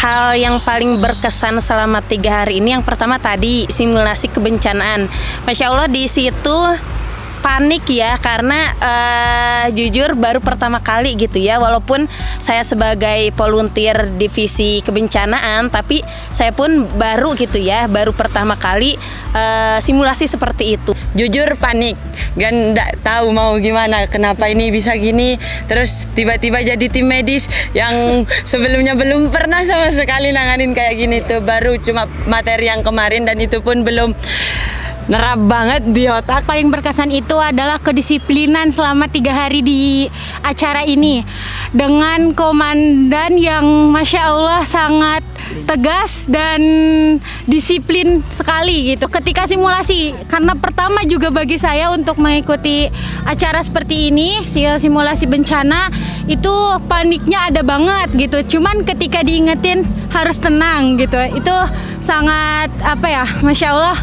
hal yang paling berkesan selama 3 hari ini, yang pertama tadi simulasi kebencanaan. Masya Allah di situ panik ya, karena jujur baru pertama kali gitu ya, walaupun saya sebagai volunteer divisi kebencanaan, tapi saya pun baru gitu ya, baru pertama kali simulasi seperti itu. Jujur panik, nggak tahu mau gimana, kenapa ini bisa gini, terus tiba-tiba jadi tim medis yang sebelumnya belum pernah sama sekali nanganin kayak gini tuh, baru cuma materi yang kemarin dan itu pun belum nerap banget di otak. Paling berkesan itu adalah kedisiplinan selama 3 hari di acara ini, dengan komandan yang Masya Allah sangat tegas dan disiplin sekali gitu ketika simulasi. Karena pertama juga bagi saya untuk mengikuti acara seperti ini, simulasi bencana, itu paniknya ada banget gitu. Cuman ketika diingetin harus tenang gitu, itu sangat Masya Allah,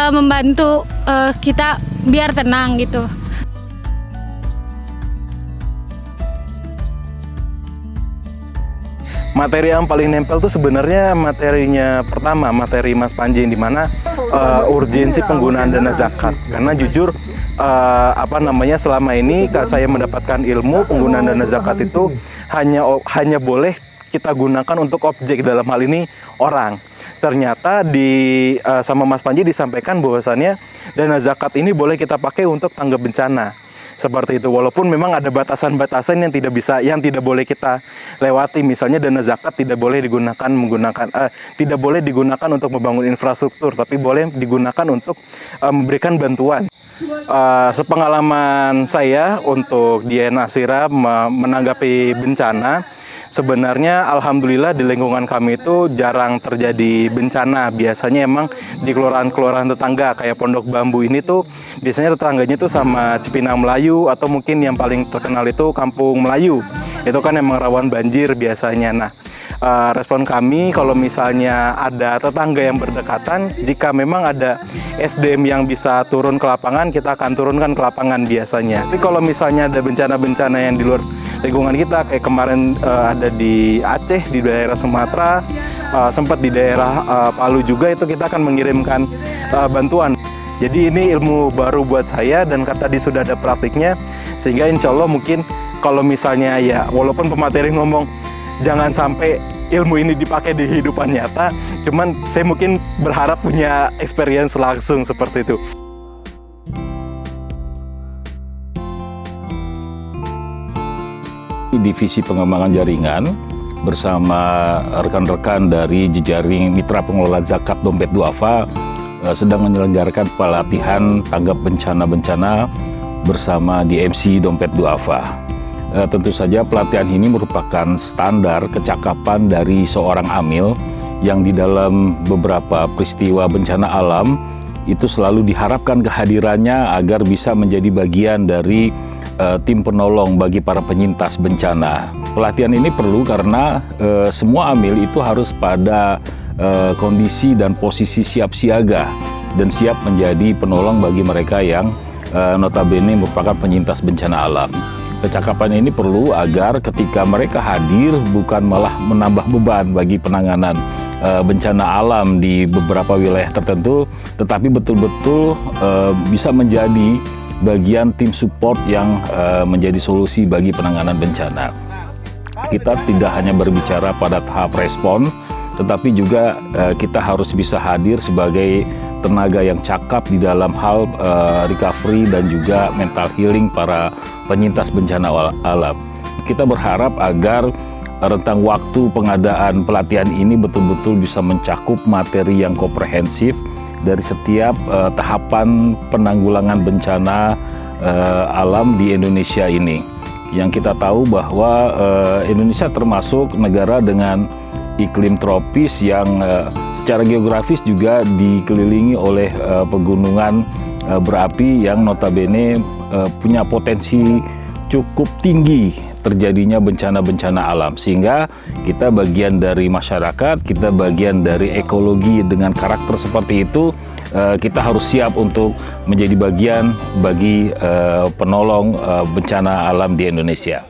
membantu kita biar tenang gitu. Materi yang paling nempel tuh sebenarnya materinya pertama, materi Mas Panji, di mana urgensi penggunaan dana zakat. Karena jujur selama ini saya mendapatkan ilmu penggunaan dana zakat itu hanya boleh kita gunakan untuk objek, dalam hal ini orang. Ternyata sama Mas Panji disampaikan bahwasannya dana zakat ini boleh kita pakai untuk tanggap bencana. Seperti itu, walaupun memang ada batasan-batasan yang tidak boleh kita lewati. Misalnya dana zakat tidak boleh digunakan untuk membangun infrastruktur, tapi boleh digunakan untuk memberikan bantuan. Sepengalaman saya untuk di Nasira menanggapi bencana, sebenarnya alhamdulillah di lingkungan kami itu jarang terjadi bencana. Biasanya emang di kelurahan-kelurahan tetangga kayak Pondok Bambu ini tuh biasanya tetangganya tuh sama Cipinang Melayu, atau mungkin yang paling terkenal itu Kampung Melayu. Itu kan emang rawan banjir biasanya. Nah, respon kami kalau misalnya ada tetangga yang berdekatan, jika memang ada SDM yang bisa turun ke lapangan, kita akan turunkan ke lapangan biasanya. Tapi kalau misalnya ada bencana-bencana yang di luar lingkungan kita, kayak kemarin ada di Aceh, di daerah Sumatera, sempat di daerah Palu juga, itu kita akan mengirimkan bantuan. Jadi ini ilmu baru buat saya, dan tadi sudah ada praktiknya, sehingga insya Allah mungkin kalau misalnya ya, walaupun pemateri ngomong jangan sampai ilmu ini dipakai di kehidupan nyata, cuman saya mungkin berharap punya experience langsung seperti itu. Divisi pengembangan jaringan bersama rekan-rekan dari jejaring mitra pengelola zakat Dompet Duafa sedang menyelenggarakan pelatihan tanggap bencana-bencana bersama DMC Dompet Duafa. Tentu saja pelatihan ini merupakan standar kecakapan dari seorang amil yang di dalam beberapa peristiwa bencana alam itu selalu diharapkan kehadirannya agar bisa menjadi bagian dari tim penolong bagi para penyintas bencana. Pelatihan ini perlu karena semua amil itu harus pada kondisi dan posisi siap siaga dan siap menjadi penolong bagi mereka yang notabene merupakan penyintas bencana alam. Kecakapan ini perlu agar ketika mereka hadir bukan malah menambah beban bagi penanganan bencana alam di beberapa wilayah tertentu, tetapi betul-betul bisa menjadi bagian tim support yang menjadi solusi bagi penanganan bencana. Kita tidak hanya berbicara pada tahap respon, tetapi juga kita harus bisa hadir sebagai tenaga yang cakap di dalam hal recovery dan juga mental healing para penyintas bencana alam. Kita berharap agar rentang waktu pengadaan pelatihan ini betul-betul bisa mencakup materi yang komprehensif dari setiap tahapan penanggulangan bencana alam di Indonesia ini. Yang kita tahu bahwa Indonesia termasuk negara dengan iklim tropis yang secara geografis juga dikelilingi oleh pegunungan berapi yang notabene punya potensi cukup tinggi terjadinya bencana-bencana alam, sehingga kita bagian dari masyarakat, kita bagian dari ekologi dengan karakter seperti itu, kita harus siap untuk menjadi bagian bagi penolong bencana alam di Indonesia.